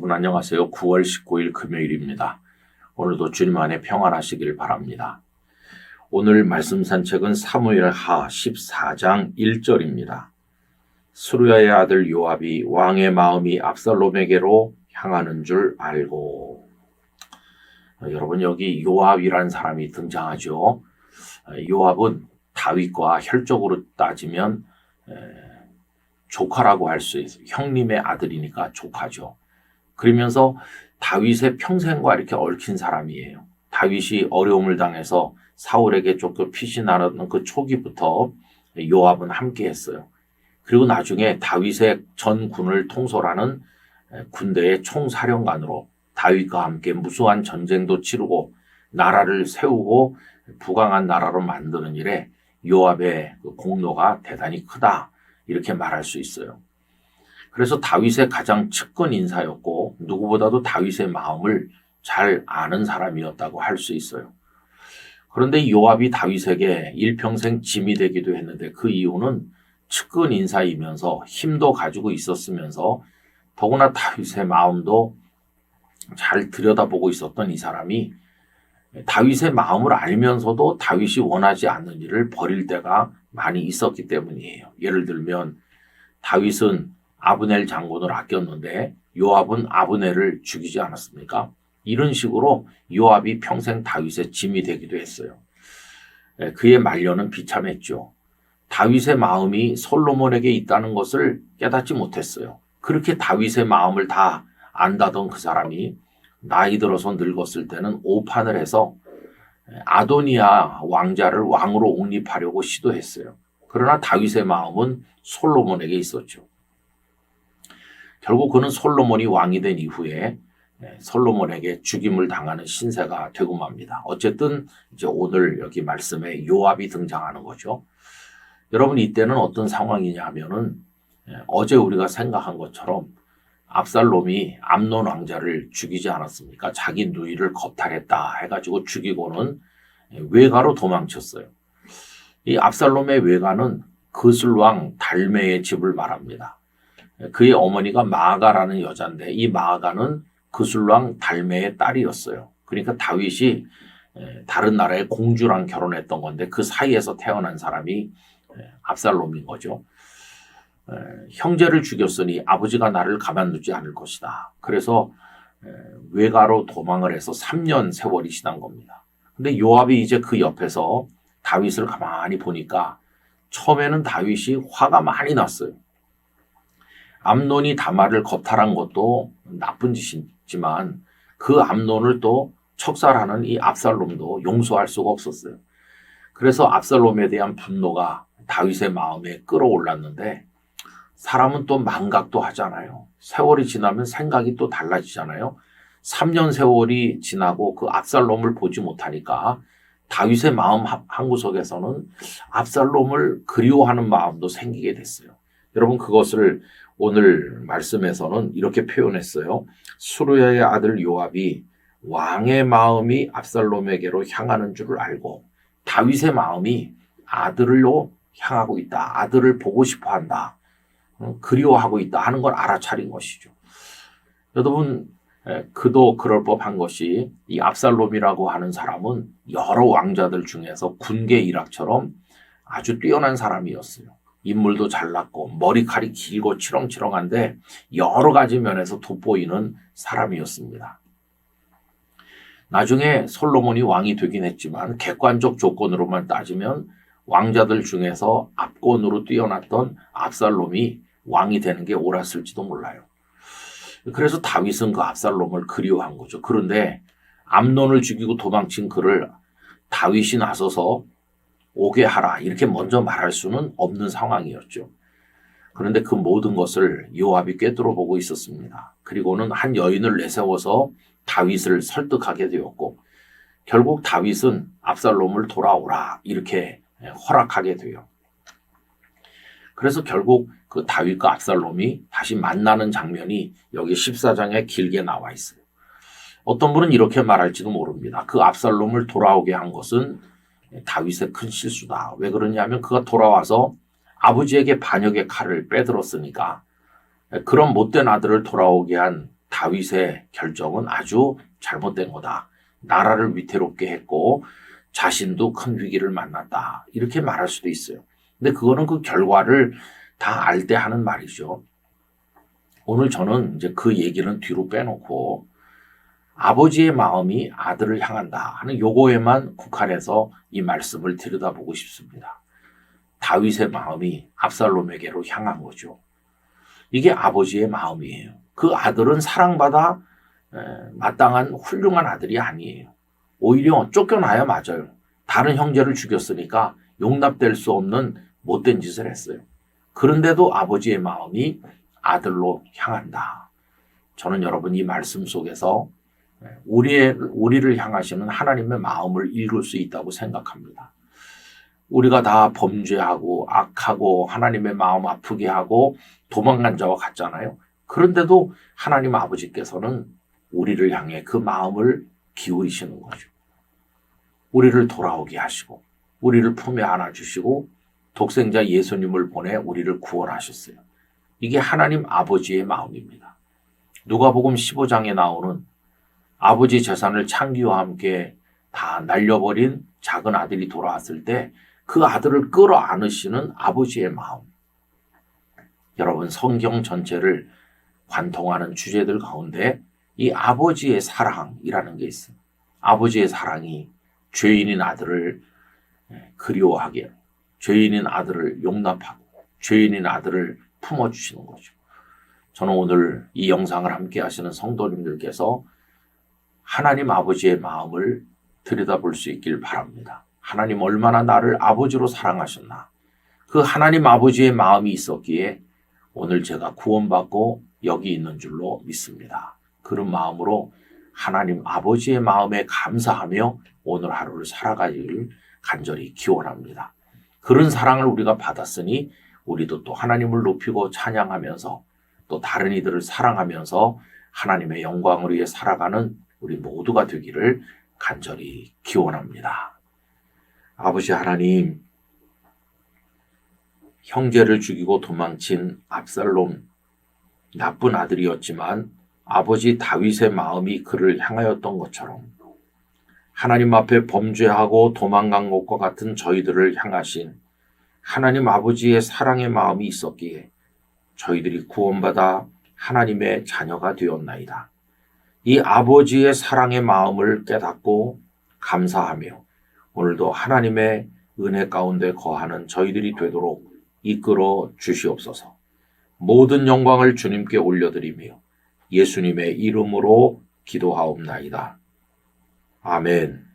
여러분 안녕하세요. 9월 19일 금요일입니다. 오늘도 주님 안에 평안하시길 바랍니다. 오늘 말씀 산책은 사무엘하 14장 1절입니다. 스루야의 아들 요압이 왕의 마음이 압살롬에게로 향하는 줄 알고. 여러분 여기 요압이라는 사람이 등장하죠. 요압은 다윗과 혈족으로 따지면 조카라고 할 수 있어요. 형님의 아들이니까 조카죠. 그러면서 다윗의 평생과 이렇게 얽힌 사람이에요. 다윗이 어려움을 당해서 사울에게 쫓겨 피신하는 그 초기부터 요압은 함께 했어요. 그리고 나중에 다윗의 전군을 통솔하는 군대의 총사령관으로 다윗과 함께 무수한 전쟁도 치르고 나라를 세우고 부강한 나라로 만드는 일에 요압의 그 공로가 대단히 크다. 이렇게 말할 수 있어요. 그래서 다윗의 가장 측근 인사였고 누구보다도 다윗의 마음을 잘 아는 사람이었다고 할 수 있어요. 그런데 요압이 다윗에게 일평생 짐이 되기도 했는데 그 이유는 측근 인사이면서 힘도 가지고 있었으면서 더구나 다윗의 마음도 잘 들여다보고 있었던 이 사람이 다윗의 마음을 알면서도 다윗이 원하지 않는 일을 벌일 때가 많이 있었기 때문이에요. 예를 들면 다윗은 아브넬 장군을 아꼈는데 요압은 아브넬을 죽이지 않았습니까? 이런 식으로 요압이 평생 다윗의 짐이 되기도 했어요. 그의 말년은 비참했죠. 다윗의 마음이 솔로몬에게 있다는 것을 깨닫지 못했어요. 그렇게 다윗의 마음을 다 안다던 그 사람이 나이 들어서 늙었을 때는 오판을 해서 아도니아 왕자를 왕으로 옹립하려고 시도했어요. 그러나 다윗의 마음은 솔로몬에게 있었죠. 결국 그는 솔로몬이 왕이 된 이후에 솔로몬에게 죽임을 당하는 신세가 되고 맙니다. 어쨌든 이제 오늘 여기 말씀에 요압이 등장하는 거죠. 여러분 이때는 어떤 상황이냐 하면은 어제 우리가 생각한 것처럼 압살롬이 암논 왕자를 죽이지 않았습니까? 자기 누이를 겁탈했다 해가지고 죽이고는 외가로 도망쳤어요. 이 압살롬의 외가는 그슬왕 달메의 집을 말합니다. 그의 어머니가 마아가라는 여자인데 이 마아가는 그슬왕 달메의 딸이었어요. 그러니까 다윗이 다른 나라의 공주랑 결혼했던 건데 그 사이에서 태어난 사람이 압살롬인 거죠. 형제를 죽였으니 아버지가 나를 가만두지 않을 것이다. 그래서 외가로 도망을 해서 3년 세월이 지난 겁니다. 근데 요압이 이제 그 옆에서 다윗을 가만히 보니까 처음에는 다윗이 화가 많이 났어요. 암논이 다말을 겁탈한 것도 나쁜 짓이지만 그 암논을 또 척살하는 이 압살롬도 용서할 수가 없었어요. 그래서 압살롬에 대한 분노가 다윗의 마음에 끌어올랐는데 사람은 또 망각도 하잖아요. 세월이 지나면 생각이 또 달라지잖아요. 3년 세월이 지나고 그 압살롬을 보지 못하니까 다윗의 마음 한구석에서는 압살롬을 그리워하는 마음도 생기게 됐어요. 여러분 그것을 오늘 말씀에서는 이렇게 표현했어요. 스루야의 아들 요압이 왕의 마음이 압살롬에게로 향하는 줄을 알고 다윗의 마음이 아들로 향하고 있다. 아들을 보고 싶어 한다. 그리워하고 있다 하는 걸 알아차린 것이죠. 여러분 그도 그럴 법한 것이 이 압살롬이라고 하는 사람은 여러 왕자들 중에서 군계 일학처럼 아주 뛰어난 사람이었어요. 인물도 잘났고 머리칼이 길고 치렁치렁한데 여러 가지 면에서 돋보이는 사람이었습니다. 나중에 솔로몬이 왕이 되긴 했지만 객관적 조건으로만 따지면 왕자들 중에서 압권으로 뛰어났던 압살롬이 왕이 되는 게 옳았을지도 몰라요. 그래서 다윗은 그 압살롬을 그리워한 거죠. 그런데 암논을 죽이고 도망친 그를 다윗이 나서서 오게 하라 이렇게 먼저 말할 수는 없는 상황이었죠. 그런데 그 모든 것을 요압이 꿰뚫어 보고 있었습니다. 그리고는 한 여인을 내세워서 다윗을 설득하게 되었고 결국 다윗은 압살롬을 돌아오라 이렇게 허락하게 돼요. 그래서 결국 그 다윗과 압살롬이 다시 만나는 장면이 여기 14장에 길게 나와 있어요. 어떤 분은 이렇게 말할지도 모릅니다. 그 압살롬을 돌아오게 한 것은 다윗의 큰 실수다. 왜 그러냐면 그가 돌아와서 아버지에게 반역의 칼을 빼들었으니까 그런 못된 아들을 돌아오게 한 다윗의 결정은 아주 잘못된 거다. 나라를 위태롭게 했고 자신도 큰 위기를 만났다. 이렇게 말할 수도 있어요. 근데 그거는 그 결과를 다 알 때 하는 말이죠. 오늘 저는 이제 그 얘기는 뒤로 빼놓고 아버지의 마음이 아들을 향한다 하는 요거에만 국한해서 이 말씀을 들여다보고 싶습니다. 다윗의 마음이 압살롬에게로 향한 거죠. 이게 아버지의 마음이에요. 그 아들은 사랑받아 마땅한 훌륭한 아들이 아니에요. 오히려 쫓겨나야 맞아요. 다른 형제를 죽였으니까 용납될 수 없는 못된 짓을 했어요. 그런데도 아버지의 마음이 아들로 향한다. 저는 여러분 이 말씀 속에서 우리를 향하시는 하나님의 마음을 읽을 수 있다고 생각합니다. 우리가 다 범죄하고 악하고 하나님의 마음 아프게 하고 도망간 자와 같잖아요. 그런데도 하나님 아버지께서는 우리를 향해 그 마음을 기울이시는 거죠. 우리를 돌아오게 하시고 우리를 품에 안아주시고 독생자 예수님을 보내 우리를 구원하셨어요. 이게 하나님 아버지의 마음입니다. 누가복음 15장에 나오는 아버지 재산을 창기와 함께 다 날려버린 작은 아들이 돌아왔을 때 그 아들을 끌어안으시는 아버지의 마음. 여러분 성경 전체를 관통하는 주제들 가운데 이 아버지의 사랑이라는 게 있어요. 아버지의 사랑이 죄인인 아들을 그리워하게, 죄인인 아들을 용납하고 죄인인 아들을 품어주시는 거죠. 저는 오늘 이 영상을 함께 하시는 성도님들께서 하나님 아버지의 마음을 들여다볼 수 있길 바랍니다. 하나님 얼마나 나를 아버지로 사랑하셨나. 그 하나님 아버지의 마음이 있었기에 오늘 제가 구원받고 여기 있는 줄로 믿습니다. 그런 마음으로 하나님 아버지의 마음에 감사하며 오늘 하루를 살아가기를 간절히 기원합니다. 그런 사랑을 우리가 받았으니 우리도 또 하나님을 높이고 찬양하면서 또 다른 이들을 사랑하면서 하나님의 영광을 위해 살아가는 우리 모두가 되기를 간절히 기원합니다. 아버지 하나님, 형제를 죽이고 도망친 압살롬, 나쁜 아들이었지만 아버지 다윗의 마음이 그를 향하였던 것처럼 하나님 앞에 범죄하고 도망간 것과 같은 저희들을 향하신 하나님 아버지의 사랑의 마음이 있었기에 저희들이 구원받아 하나님의 자녀가 되었나이다. 이 아버지의 사랑의 마음을 깨닫고 감사하며 오늘도 하나님의 은혜 가운데 거하는 저희들이 되도록 이끌어 주시옵소서. 모든 영광을 주님께 올려드리며 예수님의 이름으로 기도하옵나이다. 아멘.